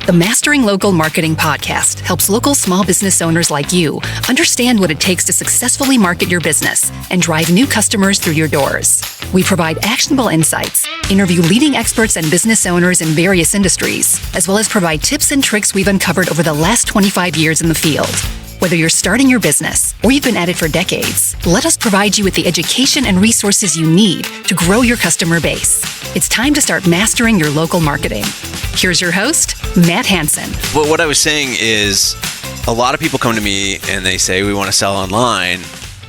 The Mastering Local Marketing podcast helps local small business owners like you understand what it takes to successfully market your business and drive new customers through your doors. We provide actionable insights, interview leading experts and business owners in various industries, as well as provide tips and tricks we've uncovered over the last 25 years in the field. Whether you're starting your business or you've been at it for decades, let us provide you with the education and resources you need to grow your customer base. It's time to start mastering your local marketing. Here's your host, Matt Hansen. Well, what I was saying is a lot of people come to me and they say, we want to sell online.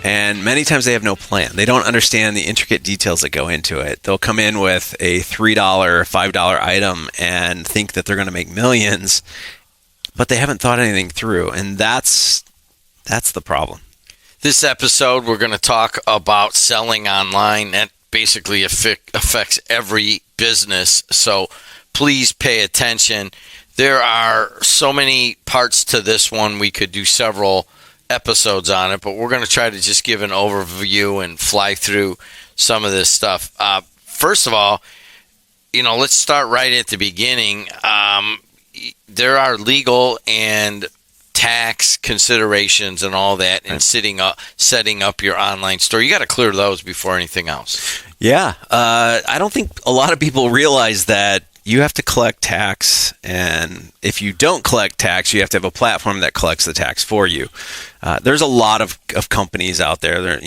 And many times they have no plan. They don't understand the intricate details that go into it. They'll come in with a $3 or $5 item and think that they're going to make millions, but they haven't thought anything through. And that's the problem. This episode, we're going to talk about selling online. That basically affects every business. So please pay attention. There are so many parts to this one. We could do several episodes on it, but we're going to try to just give an overview and fly through some of this stuff. First of all, let's start right at the beginning. There are legal and tax considerations and all that, and setting up your online store. You got to clear those before anything else. Yeah. I don't think a lot of people realize that you have to collect tax, and if you don't collect tax, you have to have a platform that collects the tax for you. There's a lot of companies out there,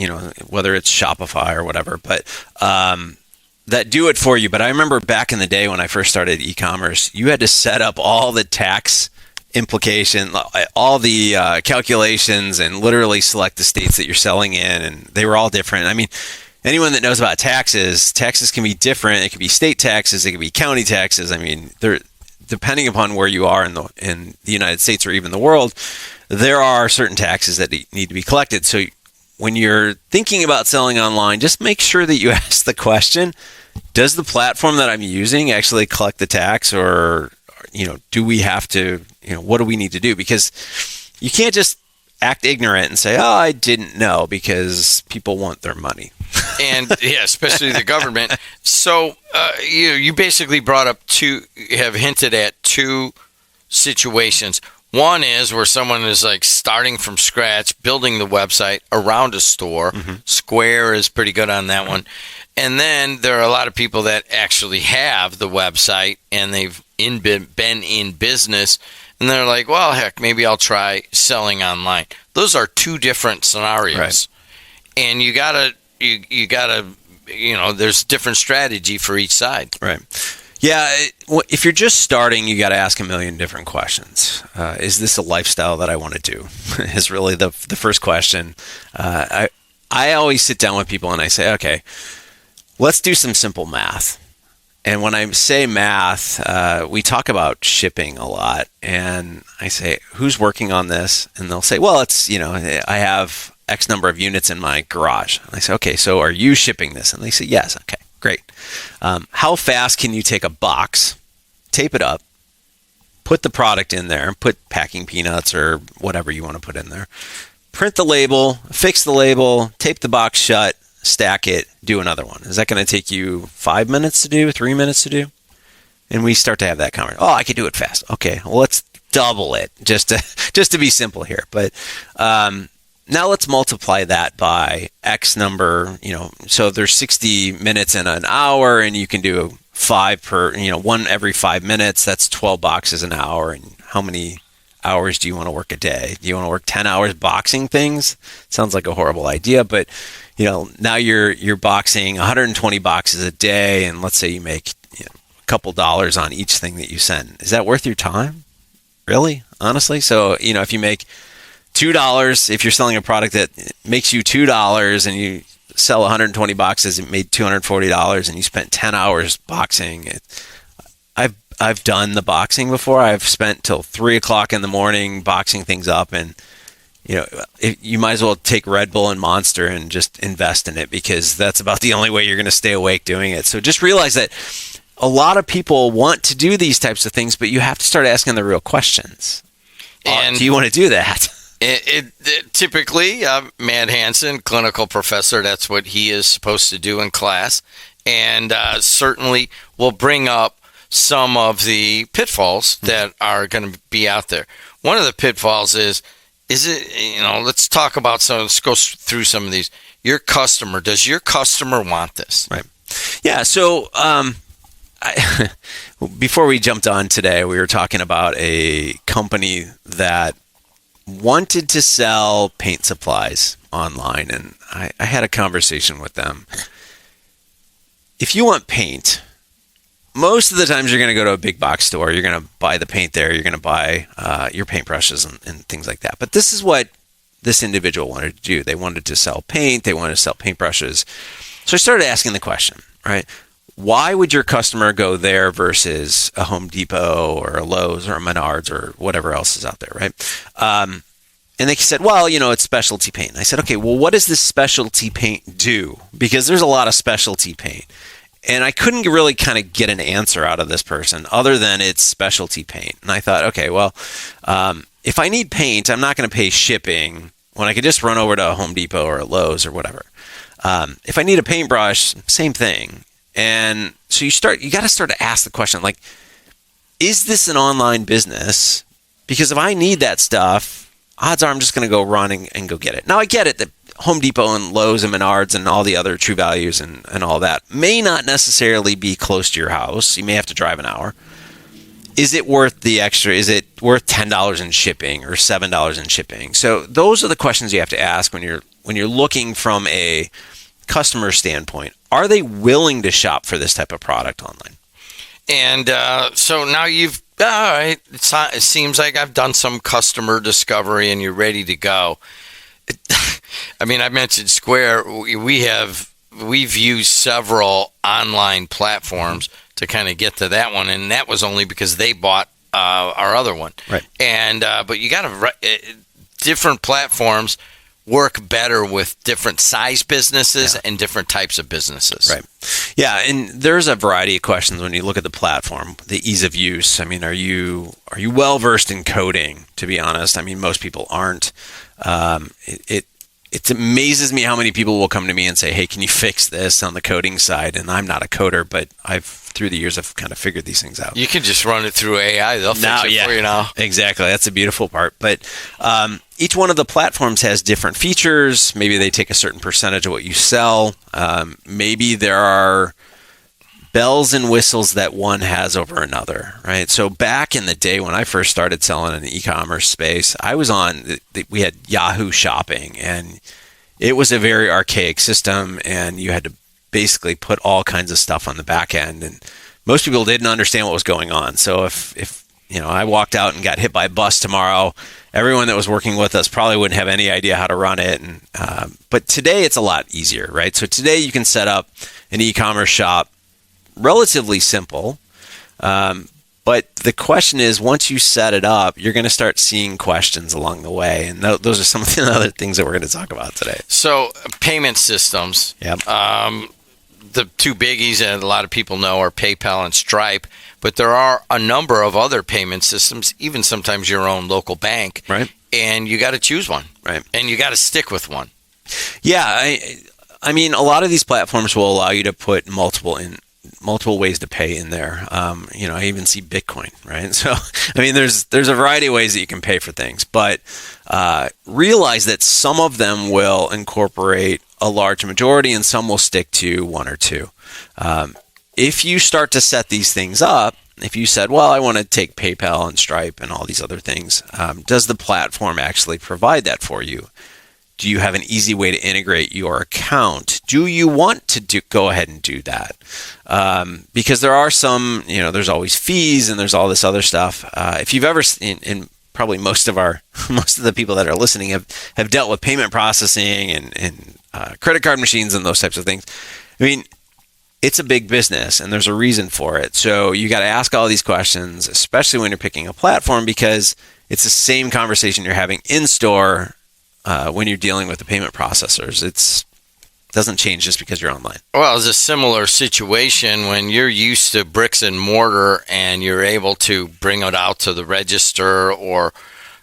whether it's Shopify or whatever, but that do it for you. But I remember back in the day when I first started e-commerce, you had to set up all the tax implication, all the calculations, and literally select the states that you're selling in, and they were all different. I mean, anyone that knows about taxes can be different. It could be state taxes, it could be county taxes. I mean, they're depending upon where you are in the United States or even the world, there are certain taxes that need to be collected. So when you're thinking about selling online, just make sure that you ask the question, does the platform that I'm using actually collect the tax, or do we have to, what do we need to do? Because you can't just act ignorant and say, I didn't know, because people want their money. And yeah, especially the government. So you basically have hinted at two situations. One is where someone is like starting from scratch, building the website around a store. Mm-hmm. Square is pretty good on that one. And then there are a lot of people that actually have the website and they've been in business, and they're like, well, heck, maybe I'll try selling online. Those are two different scenarios. Right. And you gotta, there's different strategy for each side. Right. Yeah. If you're just starting, you got to ask a million different questions. Is this a lifestyle that I want to do? Is really the first question. I always sit down with people and I say, okay, let's do some simple math. And when I say math, we talk about shipping a lot. And I say, who's working on this? And they'll say, well, it's, I have X number of units in my garage. And I say, okay, so are you shipping this? And they say, yes. Okay, great. How fast can you take a box, tape it up, put the product in there, put packing peanuts or whatever you want to put in there, print the label, fix the label, tape the box shut, stack it, do another one? Is that going to take you 5 minutes to do, 3 minutes to do? And we start to have that conversation. Oh, I can do it fast. Okay, well, let's double it just to be simple here. But now let's multiply that by X number. So there's 60 minutes in an hour, and you can do 1 every 5 minutes. That's 12 boxes an hour. And how many hours do you want to work a day? Do you want to work 10 hours boxing things? Sounds like a horrible idea, but now you're boxing 120 boxes a day, and let's say you make a couple dollars on each thing that you send. Is that worth your time? Really? Honestly? So, if you make $2, if you're selling a product that makes you $2 and you sell 120 boxes, it made $240 and you spent 10 hours boxing. I've done the boxing before. I've spent till 3 o'clock in the morning boxing things up, and you might as well take Red Bull and Monster and just invest in it, because that's about the only way you're going to stay awake doing it. So just realize that a lot of people want to do these types of things, but you have to start asking the real questions. And do you want to do that? Typically, Matt Hansen, clinical professor, that's what he is supposed to do in class, and certainly will bring up some of the pitfalls that are going to be out there. One of the pitfalls is it, let's talk about some, let's go through some of these. Does your customer want this? Right. Yeah. So, before we jumped on today, we were talking about a company that wanted to sell paint supplies online, and I had a conversation with them. If you want paint, most of the times you're going to go to a big box store. You're going to buy the paint there. You're going to buy your paintbrushes and things like that. But this is what this individual wanted to do. They wanted to sell paint. They wanted to sell paintbrushes. So I started asking the question, right? Why would your customer go there versus a Home Depot or a Lowe's or a Menards or whatever else is out there, right? And they said, well, it's specialty paint. And I said, okay, well, what does this specialty paint do? Because there's a lot of specialty paint. And I couldn't really kind of get an answer out of this person other than it's specialty paint. And I thought, okay, well, if I need paint, I'm not going to pay shipping when I could just run over to a Home Depot or a Lowe's or whatever. If I need a paintbrush, same thing. And so you got to start to ask the question, like, is this an online business? Because if I need that stuff, odds are I'm just going to go run and go get it. Now, I get it that Home Depot and Lowe's and Menards and all the other True Values and all that may not necessarily be close to your house. You may have to drive an hour. Is it worth the extra? Is it worth $10 in shipping or $7 in shipping? So those are the questions you have to ask when you're looking from a customer standpoint. Are they willing to shop for this type of product online? And so now all right, it seems like I've done some customer discovery and you're ready to go. I mean, I mentioned Square. We've used several online platforms to kind of get to that one, and that was only because they bought our other one. Right. And but you got to different platforms work better with different size businesses and different types of businesses. Right. Yeah, and there's a variety of questions when you look at the platform, the ease of use. I mean, are you well versed in coding? To be honest, I mean, most people aren't. It amazes me how many people will come to me and say, "Hey, can you fix this on the coding side?" And I'm not a coder, but through the years, I've kind of figured these things out. You can just run it through AI; they'll fix it for you now. Exactly, that's the beautiful part. But each one of the platforms has different features. Maybe they take a certain percentage of what you sell. Maybe there are bells and whistles that one has over another, right? So back in the day when I first started selling in the e-commerce space, I was we had Yahoo Shopping, and it was a very archaic system, and you had to basically put all kinds of stuff on the back end, and most people didn't understand what was going on. So if I walked out and got hit by a bus tomorrow, everyone that was working with us probably wouldn't have any idea how to run it. And but today it's a lot easier, right? So today you can set up an e-commerce shop, relatively simple. But the question is, once you set it up, you're going to start seeing questions along the way. And those are some of the other things that we're going to talk about today. So payment systems. Yep. The two biggies that a lot of people know are PayPal and Stripe. But there are a number of other payment systems, even sometimes your own local bank. Right. And you got to choose one. Right. And you got to stick with one. Yeah. I mean, a lot of these platforms will allow you to put multiple ways to pay in there. I even see Bitcoin, right? So, I mean, there's a variety of ways that you can pay for things, but realize that some of them will incorporate a large majority and some will stick to one or two. If you start to set these things up, if you said, well, I want to take PayPal and Stripe and all these other things, does the platform actually provide that for you? Do you have an easy way to integrate your account? Do you want to go ahead and do that? Because there are some, there's always fees and there's all this other stuff. If you've ever, and probably most of the people that are listening have dealt with payment processing and credit card machines and those types of things. I mean, it's a big business and there's a reason for it. So you got to ask all these questions, especially when you're picking a platform, because it's the same conversation you're having in store when you're dealing with the payment processors. It doesn't change just because you're online. Well, it's a similar situation when you're used to bricks and mortar and you're able to bring it out to the register or,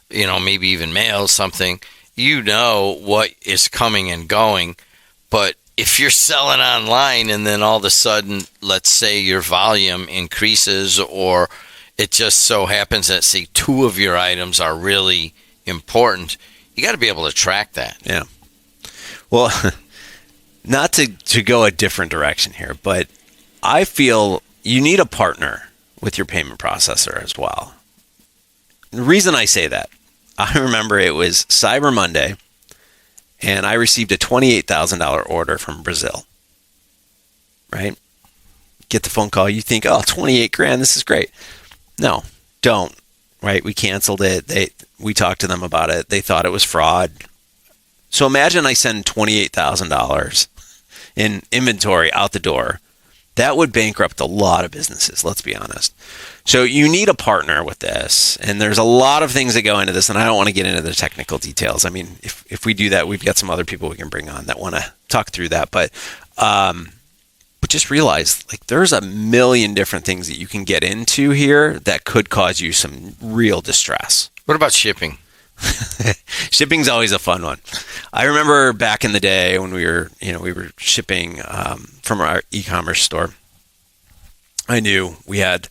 maybe even mail something. You know what is coming and going, but if you're selling online and then all of a sudden, let's say your volume increases, or it just so happens that, say, 2 of your items are really important, you got to be able to track that. Yeah. Well, not to go a different direction here, but I feel you need a partner with your payment processor as well. The reason I say that, I remember it was Cyber Monday, and I received a $28,000 order from Brazil, right? Get the phone call, you think, oh, 28 grand, this is great. No, don't, right? We canceled it. We talked to them about it. They thought it was fraud. So imagine I send $28,000 in inventory out the door. That would bankrupt a lot of businesses, let's be honest. So you need a partner with this, and there's a lot of things that go into this, and I don't want to get into the technical details. I mean, if we do that, we've got some other people we can bring on that want to talk through that. But just realize, like, there's a million different things that you can get into here that could cause you some real distress. What about shipping? Shipping's always a fun one. I remember back in the day when we were shipping from our e-commerce store. I knew we had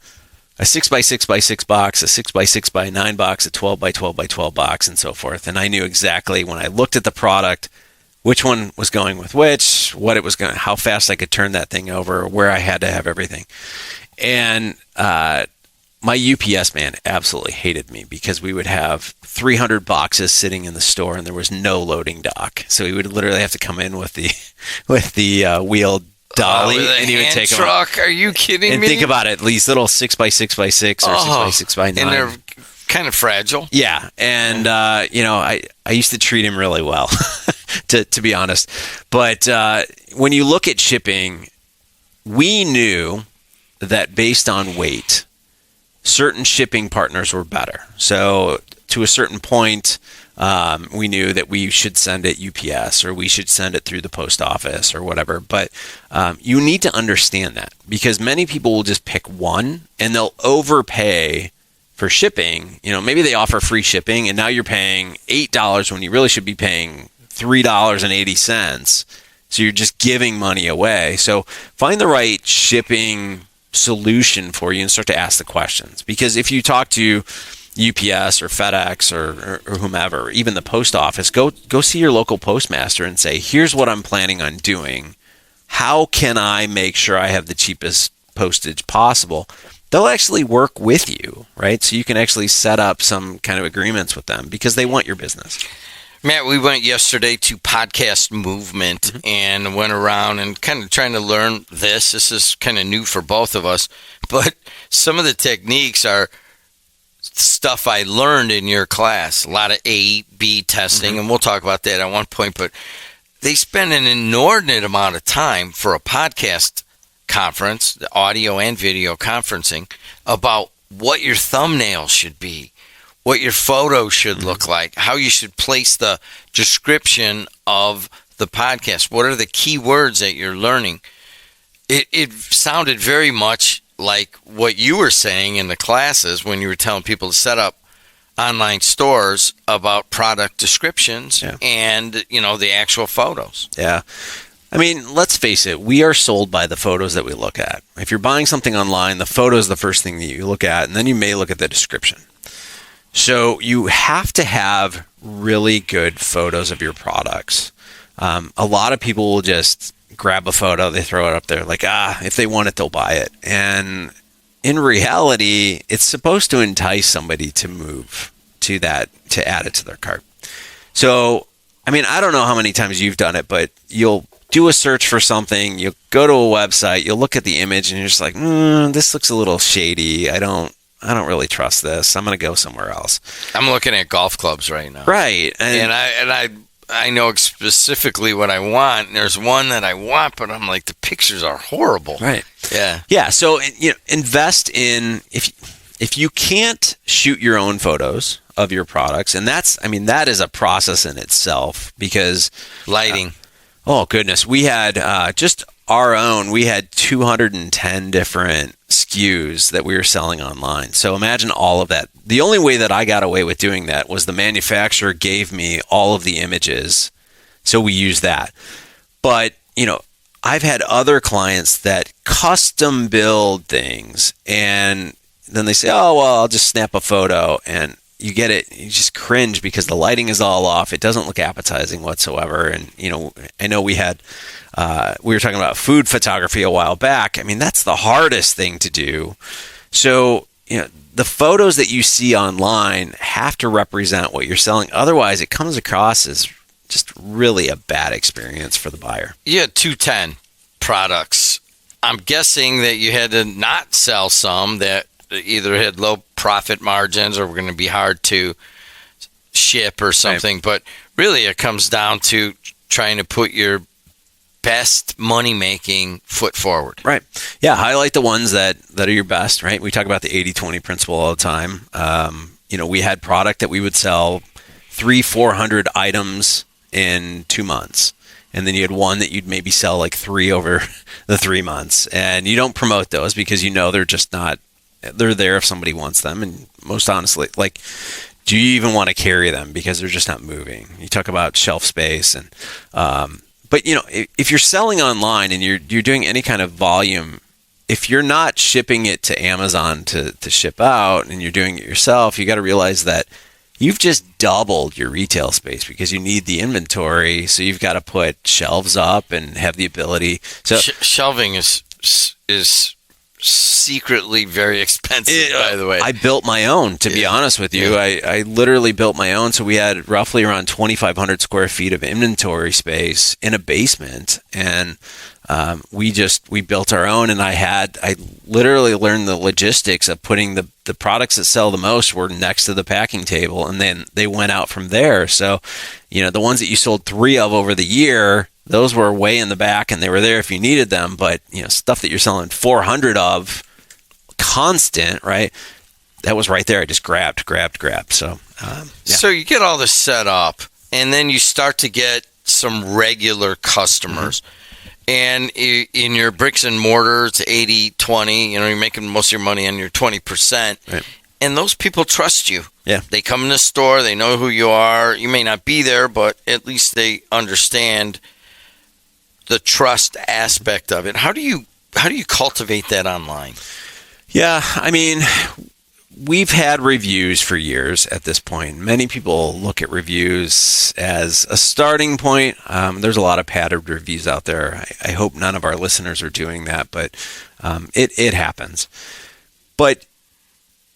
a 6x6x6 box, a 6x6x9 box, a 12x12x12 box, and so forth. And I knew exactly when I looked at the product which one was going with which, what it was going, how fast I could turn that thing over, where I had to have everything. And my UPS man absolutely hated me because we would have 300 boxes sitting in the store and there was no loading dock. So he would literally have to come in with the wheeled dolly, and he would take them truck. Are you kidding me? And think about it, these little 6x6x6 or 6x6x9. And they're kind of fragile. Yeah, and I used to treat him really well, to be honest. But when you look at shipping, we knew that based on weight, certain shipping partners were better. So to a certain point, we knew that we should send it UPS or we should send it through the post office or whatever. But you need to understand that, because many people will just pick one and they'll overpay for shipping. Maybe they offer free shipping and now you're paying $8 when you really should be paying $3.80. So you're just giving money away. So find the right shipping solution for you and start to ask the questions. Because if you talk to UPS or FedEx or whomever, even the post office, go see your local postmaster and say, here's what I'm planning on doing. How can I make sure I have the cheapest postage possible? They'll actually work with you, right? So you can actually set up some kind of agreements with them because they want your business. Matt, we went yesterday to Podcast Movement and went around and kind of trying to learn this. This is kind of new for both of us, but some of the techniques are stuff I learned in your class. A lot of A/B testing, and we'll talk about that at one point, but they spend an inordinate amount of time for a podcast conference, the audio and video conferencing, about what your thumbnail should be, what your photo should look like, how you should place the description of the podcast. What are the key words that you're learning? It sounded very much like what you were saying in the classes when you were telling people to set up online stores about product descriptions and, the actual photos. Yeah. I mean, let's face it, we are sold by the photos that we look at. If you're buying something online, the photo is the first thing that you look at, and then you may look at the description. So you have to have really good photos of your products. A lot of people will just grab a photo, they throw it up there like, if they want it, they'll buy it. And in reality, it's supposed to entice somebody to move to that, to add it to their cart. So, I mean, I don't know how many times you've done it, but you'll do a search for something, you'll go to a website, you'll look at the image and you're just like, this looks a little shady. I don't really trust this. I'm going to go somewhere else. I'm looking at golf clubs right now. Right. And I know specifically what I want. And there's one that I want, but I'm like, the pictures are horrible. Right. Yeah. Yeah. So, invest in, if you can't shoot your own photos of your products, and that is a process in itself, because lighting. Oh goodness. We had, just our own, we had 210 different SKUs that we were selling online. So imagine all of that. The only way that I got away with doing that was the manufacturer gave me all of the images. So we used that. But I've had other clients that custom build things, and then they say, oh, well, I'll just snap a photo, and you get it, you just cringe because the lighting is all off. It doesn't look appetizing whatsoever. And, I know we were talking about food photography a while back. I mean, that's the hardest thing to do. So, the photos that you see online have to represent what you're selling. Otherwise, it comes across as just really a bad experience for the buyer. You had 210 products. I'm guessing that you had to not sell some that either had low profit margins or were going to be hard to ship or something. Right. But really, it comes down to trying to put your best money-making foot forward. Right. Yeah, highlight the ones that are your best, right? We talk about the 80-20 principle all the time. We had product that we would sell 300-400 items in 2 months. And then you had one that you'd maybe sell like 3 over the 3 months. And you don't promote those because they're just not, they're there if somebody wants them. And most honestly, do you even want to carry them because they're just not moving? You talk about shelf space and, but if you're selling online and you're doing any kind of volume, if you're not shipping it to Amazon to ship out and you're doing it yourself, you got to realize that you've just doubled your retail space because you need the inventory. So you've got to put shelves up and have the ability. So shelving is secretly very expensive, by the way. I built my own, to be honest with you. Yeah. I literally built my own. So we had roughly around 2,500 square feet of inventory space in a basement. And we built our own. And I literally learned the logistics of putting the products that sell the most were next to the packing table. And then they went out from there. So, the ones that you sold 3 of over the year, those were way in the back and they were there if you needed them. But, stuff that you're selling 400 of constant, right? That was right there. I just grabbed. So, So you get all this set up and then you start to get some regular customers. Mm-hmm. And in your bricks and mortar, it's 80-20. You're making most of your money on your 20%. Right. And those people trust you. Yeah. They come in the store. They know who you are. You may not be there, but at least they understand the trust aspect of it. How do you cultivate that online? Yeah, I mean, we've had reviews for years at this point. Many people look at reviews as a starting point. There's a lot of padded reviews out there. I hope none of our listeners are doing that, but it happens. But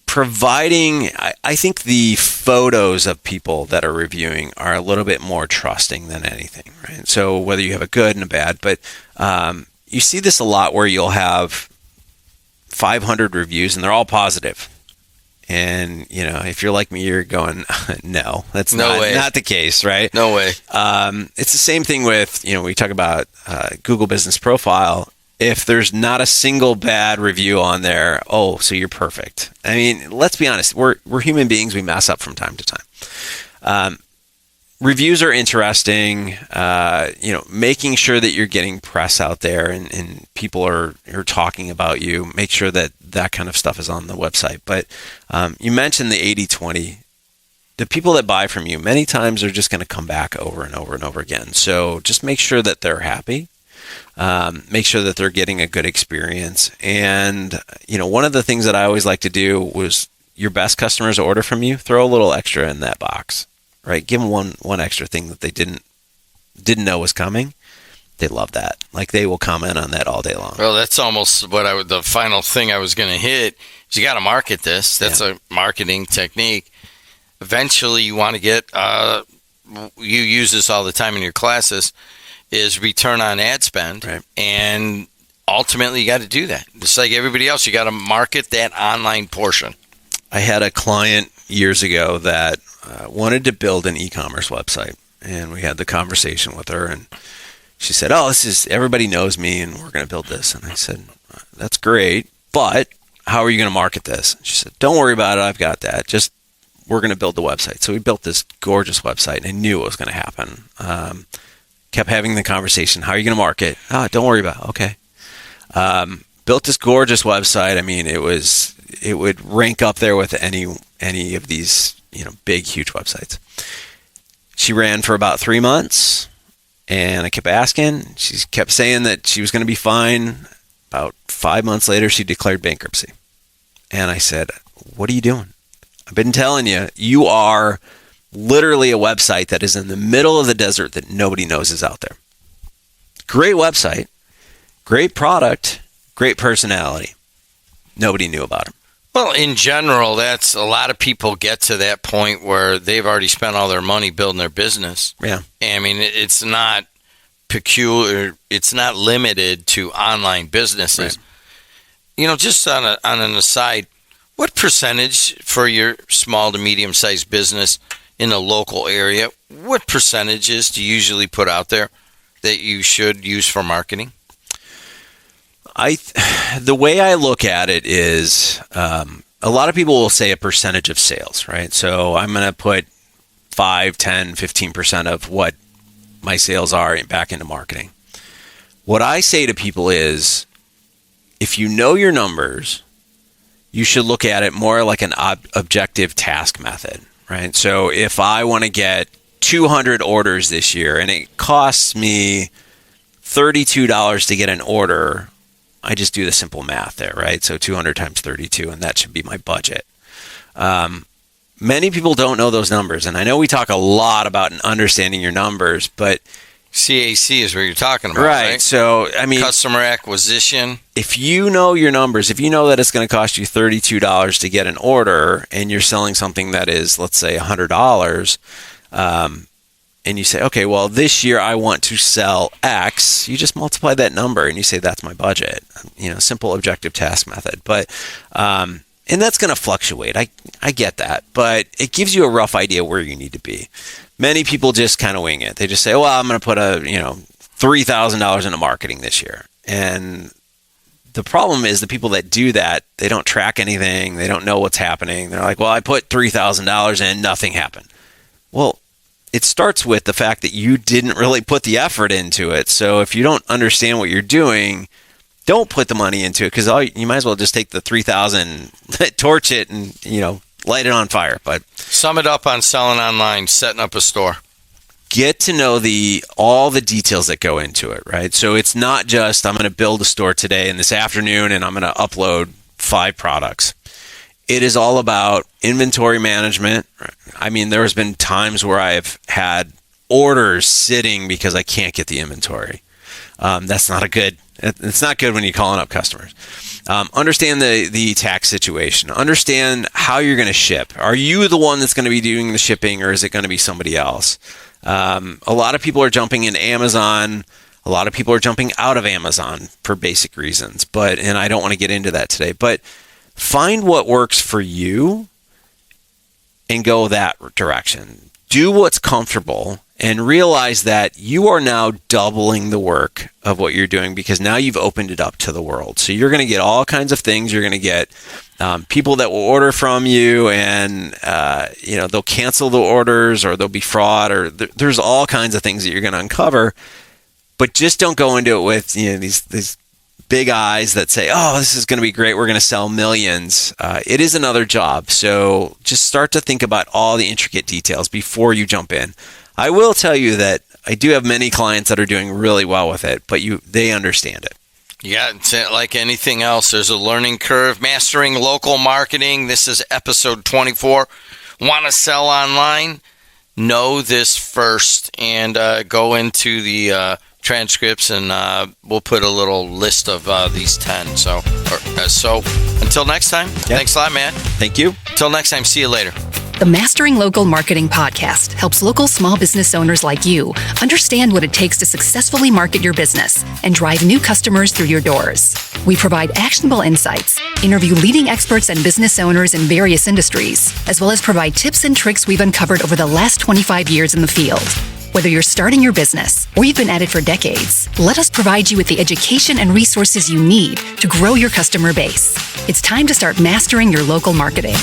providing, I think the photos of people that are reviewing are a little bit more trusting than anything, right? So whether you have a good and a bad, but you see this a lot where you'll have 500 reviews and they're all positive. And, if you're like me, you're going, no, that's not the case, right? No way. It's the same thing with, we talk about Google Business Profile. If there's not a single bad review on there, so you're perfect. I mean, let's be honest. We're human beings. We mess up from time to time. Reviews are interesting. Making sure that you're getting press out there and people are talking about you. Make sure that kind of stuff is on the website. But you mentioned the 80-20. The people that buy from you, many times are just going to come back over and over and over again. So just make sure that they're happy. Make sure that they're getting a good experience. And, one of the things that I always like to do was your best customers order from you, throw a little extra in that box, right? Give them one extra thing that they didn't know was coming. They love that. Like they will comment on that all day long. Well, that's almost the final thing I was going to hit is you got to market this. That's a marketing technique. Eventually you want to get, you use this all the time in your classes, is return on ad spend. Right. And ultimately you got to do that. Just like everybody else, you got to market that online portion. I had a client years ago that wanted to build an e-commerce website, and we had the conversation with her, and she said, everybody knows me and we're going to build this. And I said, that's great, but how are you going to market this? And she said, don't worry about it. I've got that. We're going to build the website. So we built this gorgeous website and I knew it was going to happen. Kept having the conversation. How are you going to market? Don't worry about it. Okay. Built this gorgeous website. I mean, it would rank up there with any of these, big, huge websites. She ran for about 3 months. And I kept asking. She kept saying that she was going to be fine. About 5 months later, she declared bankruptcy. And I said, what are you doing? I've been telling you, you are literally a website that is in the middle of the desert that nobody knows is out there. Great website, great product, great personality. Nobody knew about him. Well, in general, that's a lot of people get to that point where they've already spent all their money building their business. Yeah. I mean, it's not peculiar. It's not limited to online businesses. Right. Just on an aside, what percentage for your small to medium-sized business in a local area, what percentages do you usually put out there that you should use for marketing? The way I look at it is a lot of people will say a percentage of sales, right? So I'm going to put 5, 10, 15% of what my sales are back into marketing. What I say to people is, if you know your numbers, you should look at it more like an objective task method, right? So if I want to get 200 orders this year and it costs me $32 to get an order, I just do the simple math there, right? So 200 times 32, and that should be my budget. Many people don't know those numbers, and I know we talk a lot about understanding your numbers, but CAC is what you're talking about, right? So, I mean, customer acquisition. If you know your numbers, if you know that it's going to cost you $32 to get an order, and you're selling something that is, let's say, $100, and you say, okay, well, this year I want to sell X, you just multiply that number and you say, that's my budget. Simple objective task method. But, and that's going to fluctuate. I get that, but it gives you a rough idea where you need to be. Many people just kind of wing it. They just say, well, I'm going to put $3,000 into marketing this year. And the problem is the people that do that, they don't track anything. They don't know what's happening. They're like, well, I put $3,000 in, nothing happened. Well, it starts with the fact that you didn't really put the effort into it. So if you don't understand what you're doing, don't put the money into it, because you might as well just take the $3,000, torch it, and light it on fire. But sum it up on selling online, setting up a store. Get to know all the details that go into it, right? So it's not just I'm going to build a store today and this afternoon, and I'm going to upload 5 products. It is all about inventory management. I mean, there has been times where I've had orders sitting because I can't get the inventory. It's not good when you're calling up customers. Understand the tax situation. Understand how you're going to ship. Are you the one that's going to be doing the shipping, or is it going to be somebody else? A lot of people are jumping into Amazon. A lot of people are jumping out of Amazon for basic reasons. And I don't want to get into that today. But find what works for you and go that direction. Do what's comfortable and realize that you are now doubling the work of what you're doing, because now you've opened it up to the world. So you're going to get all kinds of things. You're going to get people that will order from you, and they'll cancel the orders, or there'll be fraud, or there's all kinds of things that you're going to uncover. But just don't go into it with these big eyes that say, oh, this is going to be great, we're going to sell millions. It is another job. So just start to think about all the intricate details before you jump in. I will tell you that I do have many clients that are doing really well with it, but they understand it. Yeah, it's like anything else, there's a learning curve. Mastering local marketing. This is episode 24. Want to sell online? Know this first, and go into the transcripts, and we'll put a little list of these 10. So until next time, Thanks a lot, man. Thank you. Until next time, see you later. The Mastering Local Marketing podcast helps local small business owners like you understand what it takes to successfully market your business and drive new customers through your doors. We provide actionable insights, interview leading experts and business owners in various industries, as well as provide tips and tricks we've uncovered over the last 25 years in the field. Whether you're starting your business or you've been at it for decades, let us provide you with the education and resources you need to grow your customer base. It's time to start mastering your local marketing.